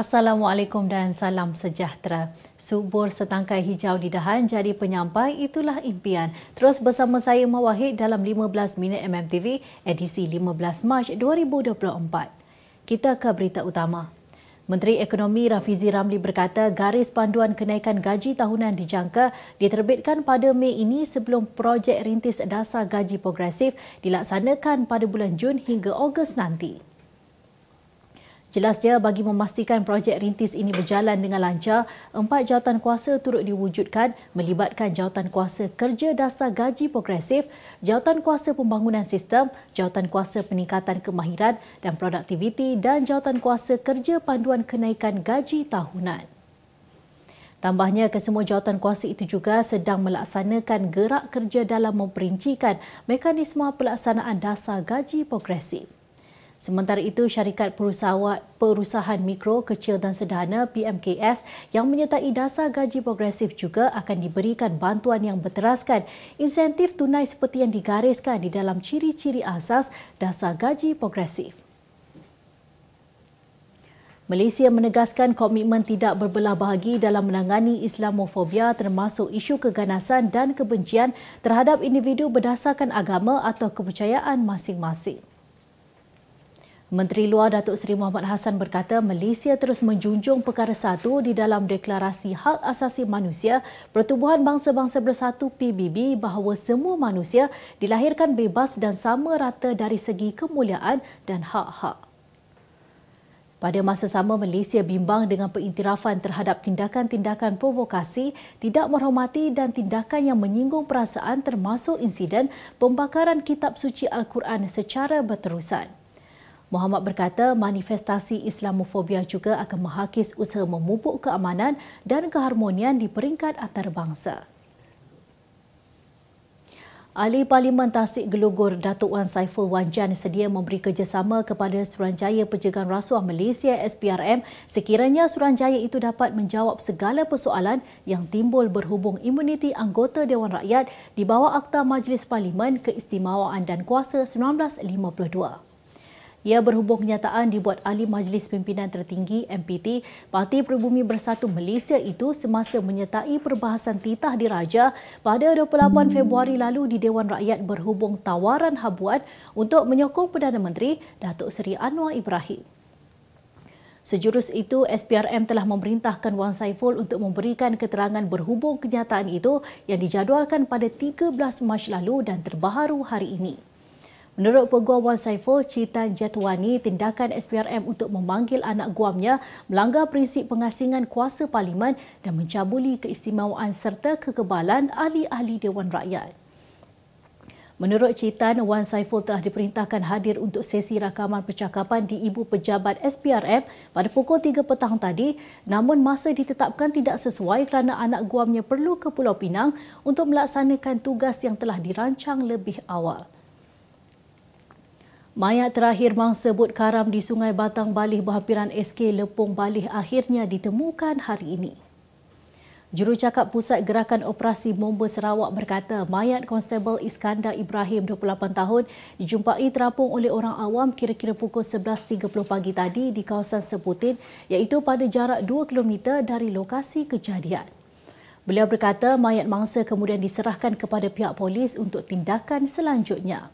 Assalamualaikum dan salam sejahtera. Subur setangkai hijau di dahan jadi penyampai, itulah impian. Terus bersama saya Mawahid dalam 15 minit MMTV edisi 15 Mac 2024. Kita ke berita utama. Menteri Ekonomi Rafizi Ramli berkata garis panduan kenaikan gaji tahunan dijangka diterbitkan pada Mei ini sebelum projek rintis dasar gaji progresif dilaksanakan pada bulan Jun hingga Ogos nanti. Jelasnya bagi memastikan projek rintis ini berjalan dengan lancar, 4 jawatan kuasa turut diwujudkan melibatkan jawatan kuasa kerja dasar gaji progresif, jawatan kuasa pembangunan sistem, jawatan kuasa peningkatan kemahiran dan produktiviti dan jawatan kuasa kerja panduan kenaikan gaji tahunan. Tambahnya, kesemua jawatan kuasa itu juga sedang melaksanakan gerak kerja dalam memperincikan mekanisme pelaksanaan dasar gaji progresif. Sementara itu, syarikat perusahaan mikro, kecil dan sederhana PMKS yang menyertai dasar gaji progresif juga akan diberikan bantuan yang berteraskan insentif tunai seperti yang digariskan di dalam ciri-ciri asas dasar gaji progresif. Malaysia menegaskan komitmen tidak berbelah bahagi dalam menangani Islamofobia termasuk isu keganasan dan kebencian terhadap individu berdasarkan agama atau kepercayaan masing-masing. Menteri Luar Datuk Seri Muhammad Hassan berkata Malaysia terus menjunjung perkara 1 di dalam Deklarasi Hak Asasi Manusia Pertubuhan Bangsa-Bangsa Bersatu PBB bahawa semua manusia dilahirkan bebas dan sama rata dari segi kemuliaan dan hak-hak. Pada masa sama, Malaysia bimbang dengan pengiktirafan terhadap tindakan-tindakan provokasi, tidak menghormati dan tindakan yang menyinggung perasaan termasuk insiden pembakaran kitab suci Al-Quran secara berterusan. Muhammad berkata manifestasi Islamofobia juga akan menghakis usaha memupuk keamanan dan keharmonian di peringkat antarabangsa. Ahli Parlimen Tasik Gelugor Datuk Wan Saiful Wan Jan sedia memberi kerjasama kepada Suruhanjaya Pencegahan Rasuah Malaysia SPRM sekiranya Suruhanjaya itu dapat menjawab segala persoalan yang timbul berhubung imuniti anggota Dewan Rakyat di bawah Akta Majlis Parlimen Keistimewaan dan Kuasa 1952. Ia berhubung kenyataan dibuat Ahli Majlis Pimpinan Tertinggi MPT Parti Peribumi Bersatu Malaysia itu semasa menyertai perbahasan titah diraja pada 28 Februari lalu di Dewan Rakyat berhubung tawaran habuan untuk menyokong Perdana Menteri Datuk Seri Anwar Ibrahim. Sejurus itu, SPRM telah memerintahkan Wan Saiful untuk memberikan keterangan berhubung kenyataan itu yang dijadualkan pada 13 Mac lalu dan terbaharu hari ini. Menurut Peguam Wan Saiful, Citan Jatuani, tindakan SPRM untuk memanggil anak guamnya melanggar prinsip pengasingan kuasa parlimen dan mencabuli keistimewaan serta kekebalan ahli-ahli Dewan Rakyat. Menurut Citan, Wan Saiful telah diperintahkan hadir untuk sesi rakaman percakapan di Ibu Pejabat SPRM pada pukul 3 petang tadi, namun masa ditetapkan tidak sesuai kerana anak guamnya perlu ke Pulau Pinang untuk melaksanakan tugas yang telah dirancang lebih awal. Mayat terakhir mangsa bot karam di Sungai Batang Balih berhampiran SK Lepong Balih akhirnya ditemukan hari ini. Jurucakap Pusat Gerakan Operasi Bomba Sarawak berkata mayat Konstebel Iskandar Ibrahim 28 tahun dijumpai terapung oleh orang awam kira-kira pukul 11.30 pagi tadi di kawasan Seputin iaitu pada jarak 2 km dari lokasi kejadian. Beliau berkata mayat mangsa kemudian diserahkan kepada pihak polis untuk tindakan selanjutnya.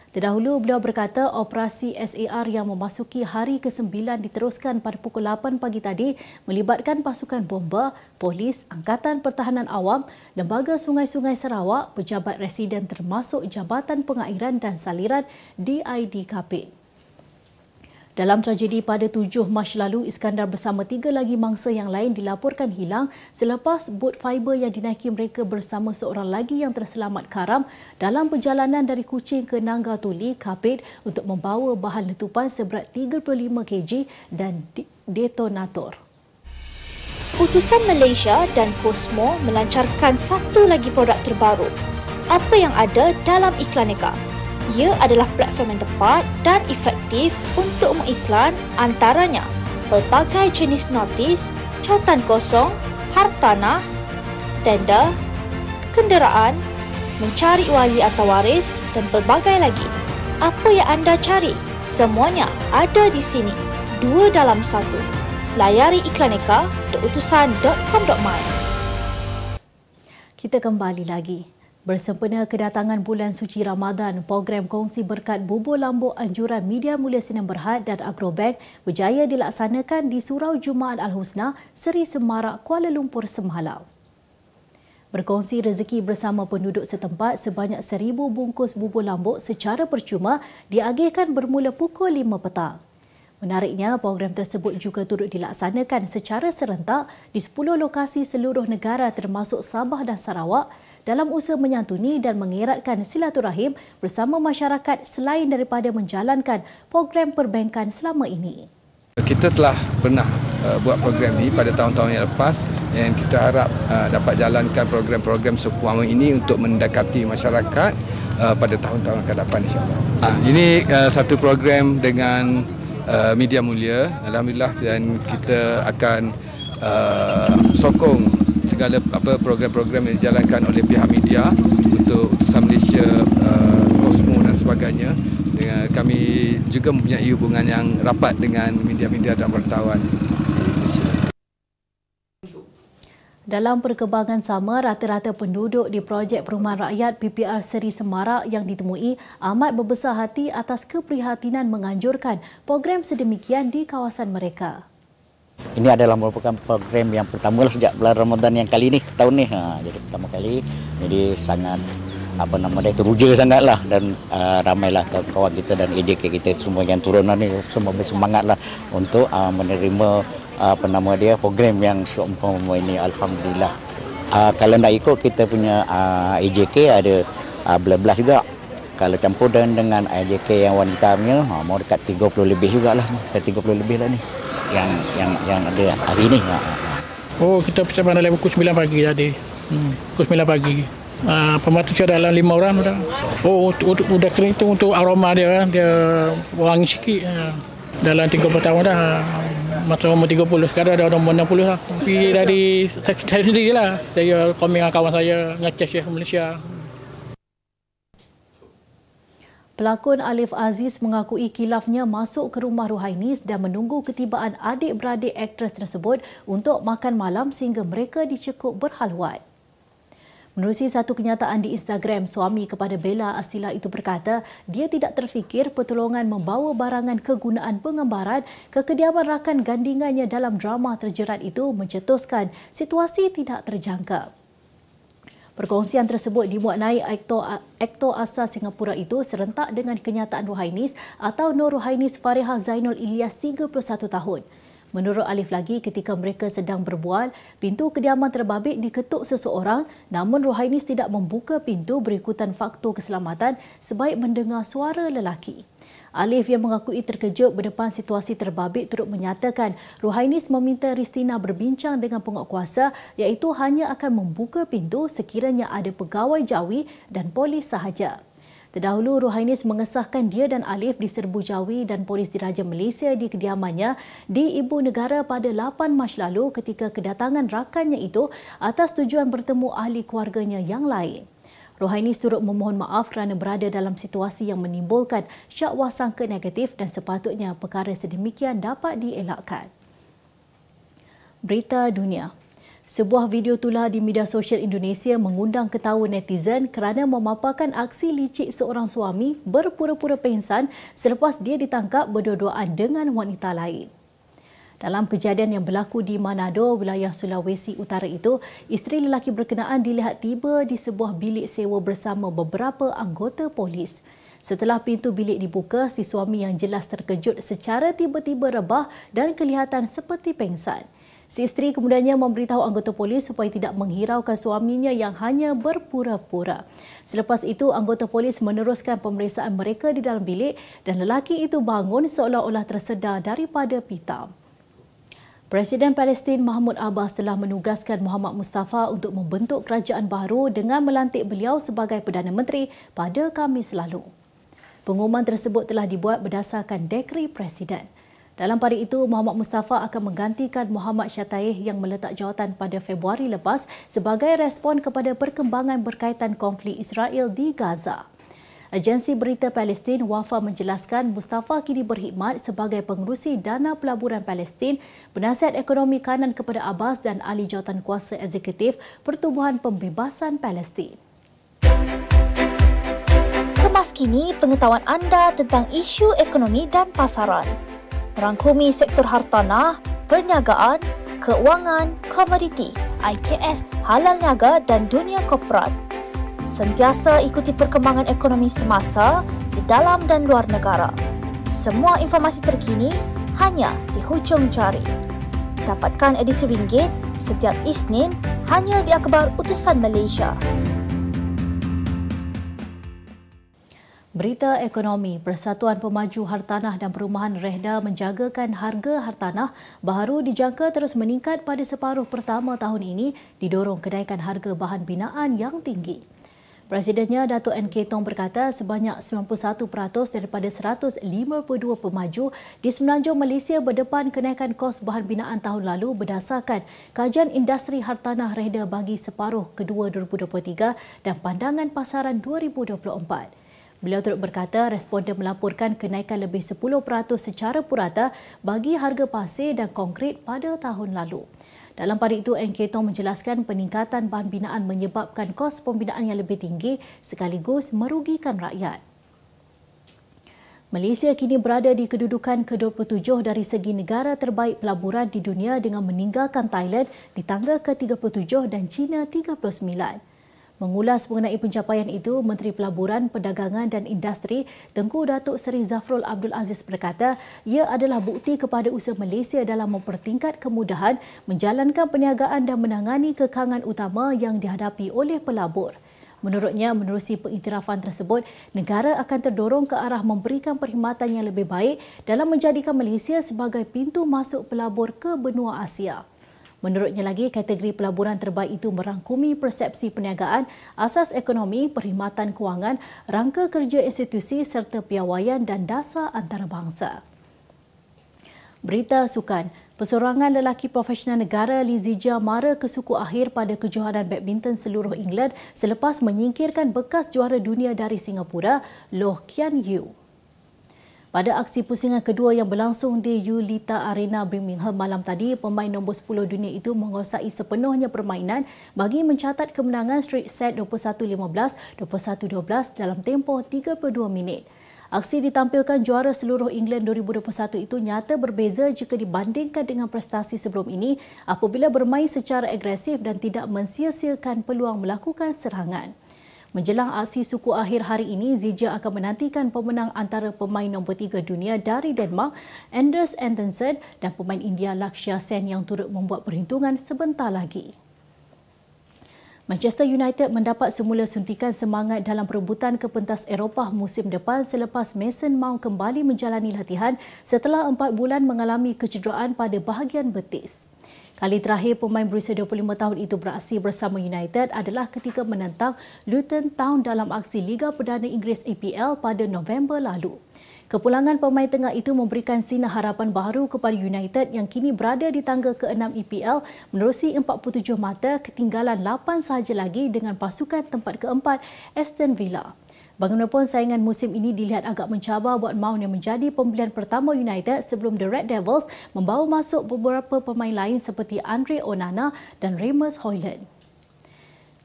Terdahulu, beliau berkata operasi SAR yang memasuki hari ke-9 diteruskan pada pukul 8 pagi tadi melibatkan pasukan bomba, polis, Angkatan Pertahanan Awam, Lembaga Sungai-Sungai Sarawak, pejabat residen termasuk Jabatan Pengairan dan Saliran DIDKP. Dalam tragedi pada 7 Mac lalu, Iskandar bersama 3 lagi mangsa yang lain dilaporkan hilang selepas bot fiber yang dinaiki mereka bersama seorang lagi yang terselamat karam dalam perjalanan dari Kuching ke Nanggatuli, Kapit untuk membawa bahan letupan seberat 35 kg dan detonator. Utusan Malaysia dan Cosmo melancarkan satu lagi produk terbaru. Apa yang ada dalam Iklaneka? Ia adalah platform yang tepat dan efektif untuk mengiklan antaranya pelbagai jenis notis, cautan kosong, hartanah, tender, kenderaan, mencari wali atau waris dan pelbagai lagi. Apa yang anda cari? Semuanya ada di sini. 2 dalam 1. layari Iklaneka, theutusan.com.my. Kita kembali lagi. Bersempena kedatangan bulan suci Ramadan, program Kongsi Berkat Bubur Lambuk Anjuran Media Mulia Sinan Berhad dan Agrobank berjaya dilaksanakan di Surau Jumaat Al-Husna, Seri Semarak, Kuala Lumpur semalam. Berkongsi rezeki bersama penduduk setempat, sebanyak 1,000 bungkus bubur lambuk secara percuma diagihkan bermula pukul 5 petang. Menariknya, program tersebut juga turut dilaksanakan secara serentak di 10 lokasi seluruh negara termasuk Sabah dan Sarawak dalam usaha menyantuni dan mengeratkan silaturahim bersama masyarakat selain daripada menjalankan program perbankan selama ini. Kita telah pernah buat program ini pada tahun-tahun yang lepas dan kita harap dapat jalankan program-program seumpama ini untuk mendekati masyarakat pada tahun-tahun akan datang, insya-Allah. Ini satu program dengan Media Mulia, alhamdulillah, dan kita akan sokong segala program-program yang dijalankan oleh pihak media untuk Utusan Malaysia, Kosmo dan sebagainya. Kami juga mempunyai hubungan yang rapat dengan media-media dan wartawan di Malaysia. Dalam perkembangan sama, rata-rata penduduk di projek perumahan rakyat PPR Seri Semarak yang ditemui amat berbesar hati atas keprihatinan menganjurkan program sedemikian di kawasan mereka. Ini adalah merupakan program yang pertama sejak bulan Ramadan yang kali ni, tahun ni. Jadi pertama kali, jadi sangat teruja sangatlah, dan ramailah kawan kita dan AJK kita semua yang turunan ni semua bersemangatlah untuk menerima program yang seumpama ini, alhamdulillah. Kalau nak ikut kita punya AJK ada belas juga. Kalau campur dengan AJK yang wanita punya, mau dekat 30 lebih jugalah. 30 lebih lah ni yang ada hari ni. Oh, kita persiapan dalam pukul 9 pagi tadi. Pukul 9 pagi. Pembantu saya dalam 5 orang dah. Oh, udah kering tu untuk aroma dia wangi sikit. Dalam 30 tahun dah. Masa umur 30, sekarang dah umur 60 lah. Tapi dari saya sendirilah. Saya komen dengan kawan saya, dengan Chef Malaysia. Pelakon Alif Aziz mengakui kilafnya masuk ke rumah Ruhainis dan menunggu ketibaan adik-beradik aktris tersebut untuk makan malam sehingga mereka dicekup berhalwat. Menerusi satu kenyataan di Instagram, suami kepada Bella Astila itu berkata dia tidak terfikir pertolongan membawa barangan kegunaan pengembaraan ke kediaman rakan gandingannya dalam drama terjerat itu mencetuskan situasi tidak terjangka. Perkongsian tersebut dimuat naik aktor asal Singapura itu serentak dengan kenyataan Ruhainis atau Nur Ruhainis Fariha Zainul Ilyas 31 tahun. Menurut Alif lagi, ketika mereka sedang berbual, pintu kediaman terbabit diketuk seseorang, namun Ruhainis tidak membuka pintu berikutan faktor keselamatan sebaik mendengar suara lelaki. Alif yang mengakui terkejut berdepan situasi terbabit turut menyatakan Ruhainis meminta Ristina berbincang dengan penguatkuasa iaitu hanya akan membuka pintu sekiranya ada pegawai jawi dan polis sahaja. Terdahulu, Ruhainis mengesahkan dia dan Alif diserbu jawi dan polis diraja Malaysia di kediamannya di Ibu Negara pada 8 Mac lalu ketika kedatangan rakannya itu atas tujuan bertemu ahli keluarganya yang lain. Ruhainis turut memohon maaf kerana berada dalam situasi yang menimbulkan syakwa sangka negatif dan sepatutnya perkara sedemikian dapat dielakkan. Berita dunia. Sebuah video tular di media sosial Indonesia mengundang ketawa netizen kerana memaparkan aksi licik seorang suami berpura-pura pingsan selepas dia ditangkap berdua-duaan dengan wanita lain. Dalam kejadian yang berlaku di Manado, wilayah Sulawesi Utara itu, isteri lelaki berkenaan dilihat tiba di sebuah bilik sewa bersama beberapa anggota polis. Setelah pintu bilik dibuka, si suami yang jelas terkejut secara tiba-tiba rebah dan kelihatan seperti pingsan. Si isteri kemudiannya memberitahu anggota polis supaya tidak menghiraukan suaminya yang hanya berpura-pura. Selepas itu, anggota polis meneruskan pemeriksaan mereka di dalam bilik dan lelaki itu bangun seolah-olah tersedar daripada pitam. Presiden Palestin Mahmud Abbas telah menugaskan Muhammad Mustafa untuk membentuk kerajaan baru dengan melantik beliau sebagai Perdana Menteri pada Khamis lalu. Pengumuman tersebut telah dibuat berdasarkan dekri Presiden. Dalam pada itu, Muhammad Mustafa akan menggantikan Muhammad Syataih yang meletak jawatan pada Februari lepas sebagai respon kepada perkembangan berkaitan konflik Israel di Gaza. Agensi Berita Palestin Wafa menjelaskan Mustafa kini berkhidmat sebagai pengerusi Dana Pelaburan Palestin, penasihat ekonomi kanan kepada Abbas dan ahli jawatankuasa eksekutif Pertubuhan Pembebasan Palestin. Kemas kini pengetahuan anda tentang isu ekonomi dan pasaran. Merangkumi sektor hartanah, perniagaan, keuangan, komoditi, IKS, halal niaga dan dunia korporat. Sentiasa ikuti perkembangan ekonomi semasa di dalam dan luar negara. Semua informasi terkini hanya di hujung jari. Dapatkan edisi ringgit setiap Isnin hanya di Akhbar Utusan Malaysia. Berita ekonomi, Persatuan Pemaju Hartanah dan Perumahan Rehda menjagakan harga hartanah baharu dijangka terus meningkat pada separuh pertama tahun ini didorong kenaikan harga bahan binaan yang tinggi. Presidennya Datuk NK Tong berkata sebanyak 91% daripada 152 pemaju di Semenanjung Malaysia berdepan kenaikan kos bahan binaan tahun lalu berdasarkan kajian industri hartanah Rehda bagi separuh kedua 2023 dan pandangan pasaran 2024. Beliau turut berkata responden melaporkan kenaikan lebih 10% secara purata bagi harga pasir dan konkrit pada tahun lalu. Dalam pada itu, NK Tong menjelaskan peningkatan bahan binaan menyebabkan kos pembinaan yang lebih tinggi sekaligus merugikan rakyat. Malaysia kini berada di kedudukan ke-27 dari segi negara terbaik pelaburan di dunia dengan meninggalkan Thailand di tangga ke-37 dan China 39. Mengulas mengenai pencapaian itu, Menteri Pelaburan, Perdagangan dan Industri Tengku Datuk Seri Zafrul Abdul Aziz berkata ia adalah bukti kepada usaha Malaysia dalam mempertingkat kemudahan menjalankan perniagaan dan menangani kekangan utama yang dihadapi oleh pelabur. Menurutnya, menerusi pengiktirafan tersebut, negara akan terdorong ke arah memberikan perkhidmatan yang lebih baik dalam menjadikan Malaysia sebagai pintu masuk pelabur ke benua Asia. Menurutnya lagi, kategori pelaburan terbaik itu merangkumi persepsi perniagaan, asas ekonomi, perkhidmatan kewangan, rangka kerja institusi serta piawaian dan dasar antarabangsa. Berita sukan. Persorangan lelaki profesional negara Lee Zijia mara ke suku akhir pada kejohanan badminton seluruh England selepas menyingkirkan bekas juara dunia dari Singapura, Loh Kian Yew. Pada aksi pusingan kedua yang berlangsung di Ullita Arena Birmingham malam tadi, pemain nombor 10 dunia itu menguasai sepenuhnya permainan bagi mencatat kemenangan straight set 21-15, 21-12 dalam tempoh 32 minit. Aksi ditampilkan juara seluruh England 2021 itu nyata berbeza jika dibandingkan dengan prestasi sebelum ini apabila bermain secara agresif dan tidak mensia-siakan peluang melakukan serangan. Menjelang aksi suku akhir hari ini, Zijia akan menantikan pemenang antara pemain nombor 3 dunia dari Denmark, Anders Antonsen dan pemain India Lakshya Sen yang turut membuat perhitungan sebentar lagi. Manchester United mendapat semula suntikan semangat dalam perebutan ke pentas Eropah musim depan selepas Mason Mount kembali menjalani latihan setelah 4 bulan mengalami kecederaan pada bahagian betis. Kali terakhir pemain berusia 25 tahun itu beraksi bersama United adalah ketika menentang Luton Town dalam aksi Liga Perdana Inggeris EPL pada November lalu. Kepulangan pemain tengah itu memberikan sinar harapan baru kepada United yang kini berada di tangga ke-6 EPL menerusi 47 mata ketinggalan 8 sahaja lagi dengan pasukan tempat keempat Aston Villa. Bagaimanapun saingan musim ini dilihat agak mencabar buat Mount yang menjadi pembelian pertama United sebelum The Red Devils membawa masuk beberapa pemain lain seperti Andre Onana dan Rasmus Højlund.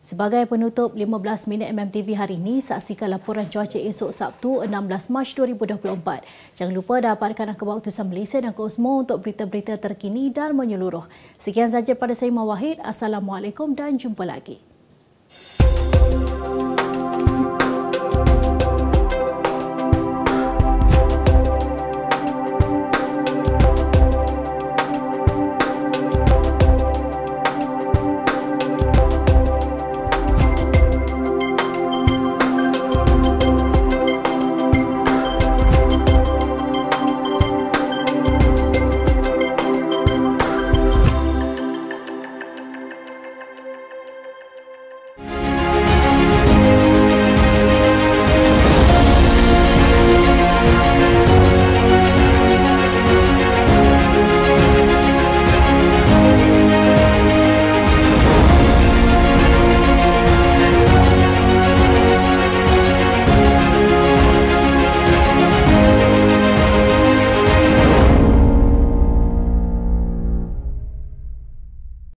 Sebagai penutup 15 minit MMTV hari ini, saksikan laporan cuaca esok Sabtu 16 Mac 2024. Jangan lupa dapatkan Akhbar Utusan Malaysia dan Kosmo untuk berita-berita terkini dan menyeluruh. Sekian sahaja pada saya Mawahid. Assalamualaikum dan jumpa lagi.